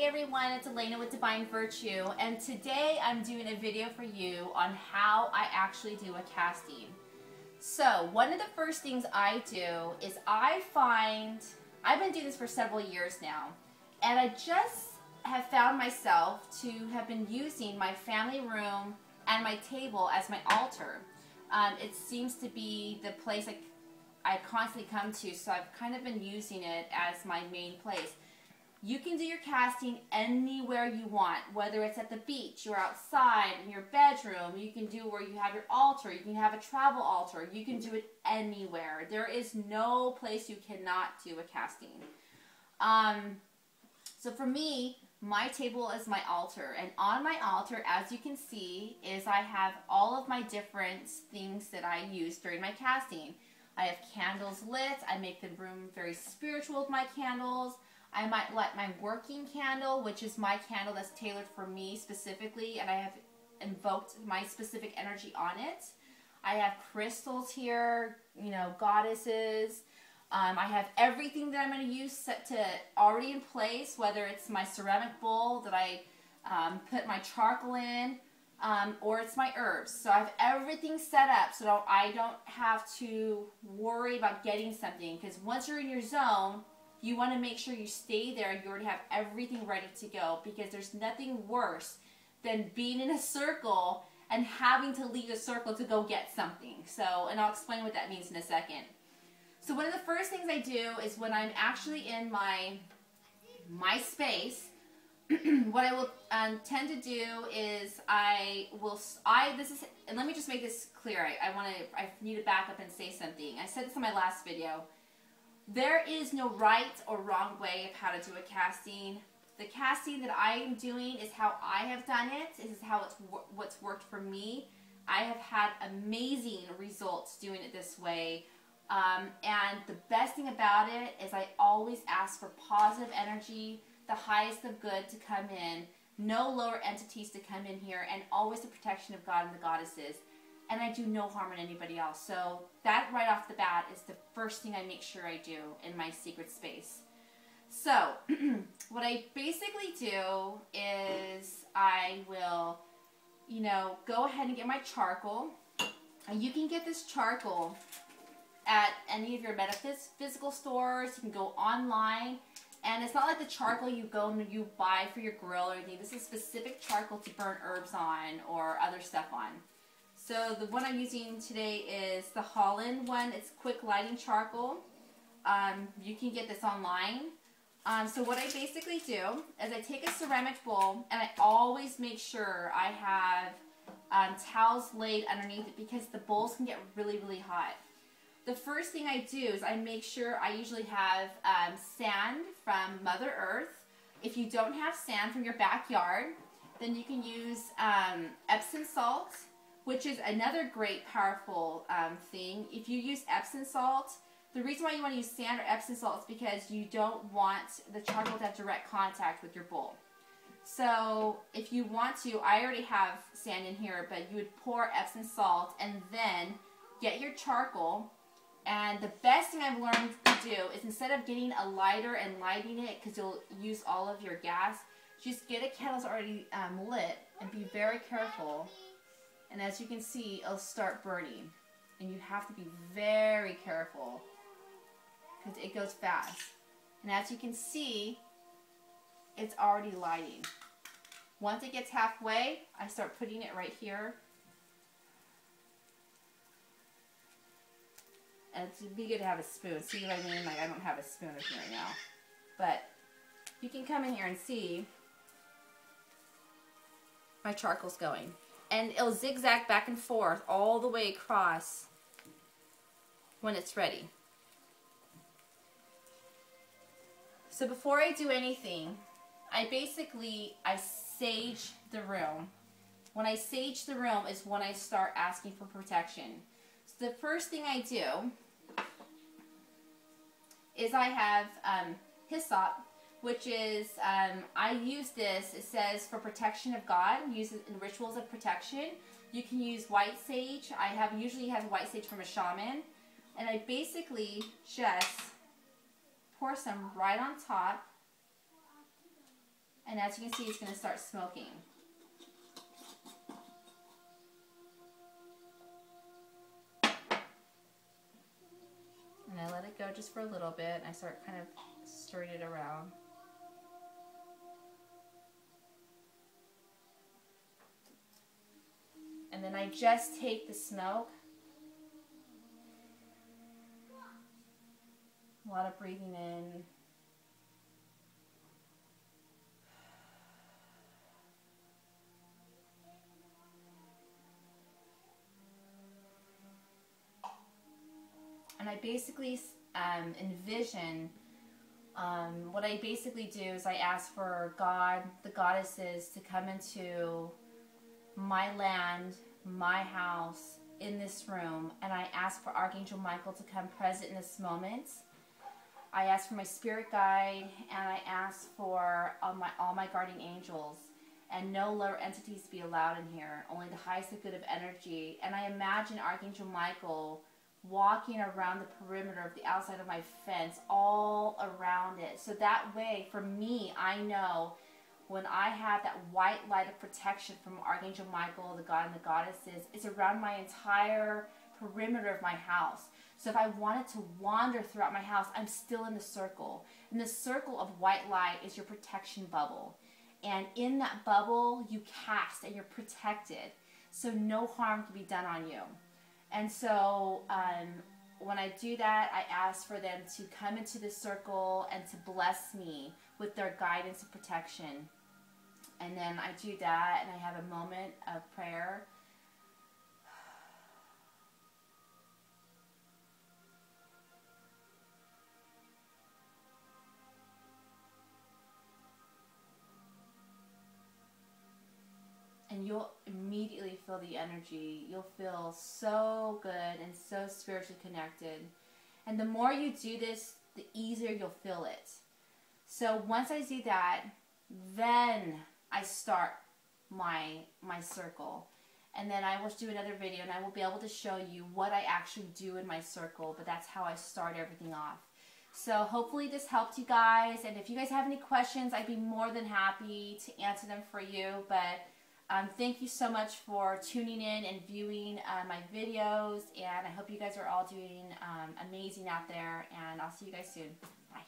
Hey everyone, it's Elena with Divine Virtue, and today I'm doing a video for you on how I actually do a casting. So one of the first things I do is I've been doing this for several years now, and I just have found myself to have been using my family room and my table as my altar. It seems to be the place I constantly come to, so I've kind of been using it as my main place. You can do your casting anywhere you want, whether it's at the beach or outside in your bedroom. You can do where you have your altar. You can have a travel altar. You can do it anywhere. There is no place you cannot do a casting. So for me, my table is my altar, and on my altar, as you can see, is I have all of my different things that I use during my casting. I have candles lit. I make the room very spiritual with my candles. I might light my working candle, which is my candle that's tailored for me specifically, and I have invoked my specific energy on it. I have crystals here, you know, goddesses. I have everything that I'm going to use set to already in place, whether it's my ceramic bowl that I put my charcoal in, or it's my herbs. So I have everything set up so I don't have to worry about getting something, because once you're in your zone, you want to make sure you stay there and you already have everything ready to go, because there's nothing worse than being in a circle and having to leave the circle to go get something. So, and I'll explain what that means in a second. So one of the first things I do is when I'm actually in my space, what I will tend to do is and let me just make this clear. I need to back up and say something. I said this in my last video. There is no right or wrong way of how to do a casting. The casting that I am doing is how I have done it. This is how what's worked for me. I have had amazing results doing it this way. And the best thing about it is I always ask for positive energy, the highest of good to come in, no lower entities to come in here, and always the protection of God and the goddesses. And I do no harm on anybody else. So that right off the bat is the first thing I make sure I do in my secret space. So what I basically do is I will, you know, go ahead and get my charcoal. And you can get this charcoal at any of your metaphysical stores. You can go online. And it's not like the charcoal you go and you buy for your grill or anything. This is specific charcoal to burn herbs on or other stuff on. So the one I'm using today is the Holland one. It's quick lighting charcoal. You can get this online. So what I basically do is I take a ceramic bowl, and I always make sure I have towels laid underneath it, because the bowls can get really, really hot. The first thing I do is I make sure I usually have sand from Mother Earth. If you don't have sand from your backyard, then you can use Epsom salt, which is another great, powerful thing. If you use Epsom salt, the reason why you want to use sand or Epsom salt is because you don't want the charcoal to have direct contact with your bowl. So if you want to, I already have sand in here, but you would pour Epsom salt and then get your charcoal. And the best thing I've learned to do is, instead of getting a lighter and lighting it, because you'll use all of your gas, just get a candle that's already lit and be very careful. And as you can see, it'll start burning. And you have to be very careful, because it goes fast. And as you can see, it's already lighting. Once it gets halfway, I start putting it right here. And it'd be good to have a spoon. See what I mean? Like, I don't have a spoon with me right now. But you can come in here and see my charcoal's going. And it'll zigzag back and forth all the way across when it's ready. So before I do anything, I sage the room. When I sage the room is when I start asking for protection. So the first thing I do is I have hyssop, which is, I use this, it says for protection of God, use it in rituals of protection. You can use white sage. I usually have white sage from a shaman. And I basically just pour some right on top And as you can see, it's going to start smoking. And I let it go just for a little bit, and I start kind of stirring it around. And then I just take the smoke. A lot of breathing in. And I basically envision, what I basically do is I ask for God, the goddesses, to come into my land, my house, in this room, and I ask for Archangel Michael to come present in this moment. I ask for my spirit guide, and I ask for all my guardian angels, and no lower entities to be allowed in here, only the highest of good of energy. And I imagine Archangel Michael walking around the perimeter of the outside of my fence, all around it. So that way, for me, I know when I have that white light of protection from Archangel Michael, the god and the goddesses, it's around my entire perimeter of my house. So if I wanted to wander throughout my house, I'm still in the circle. And the circle of white light is your protection bubble. And in that bubble, you cast and you're protected. So no harm can be done on you. And so when I do that, I ask for them to come into the circle and to bless me with their guidance and protection. And then I do that, and I have a moment of prayer. And you'll immediately feel the energy. You'll feel so good and so spiritually connected. And the more you do this, the easier you'll feel it. So once I do that, then I start my circle. And then I will do another video, and I will be able to show you what I actually do in my circle. But that's how I start everything off. So hopefully this helped you guys. And if you guys have any questions, I'd be more than happy to answer them for you. But thank you so much for tuning in and viewing my videos, and I hope you guys are all doing amazing out there, and I'll see you guys soon. Bye.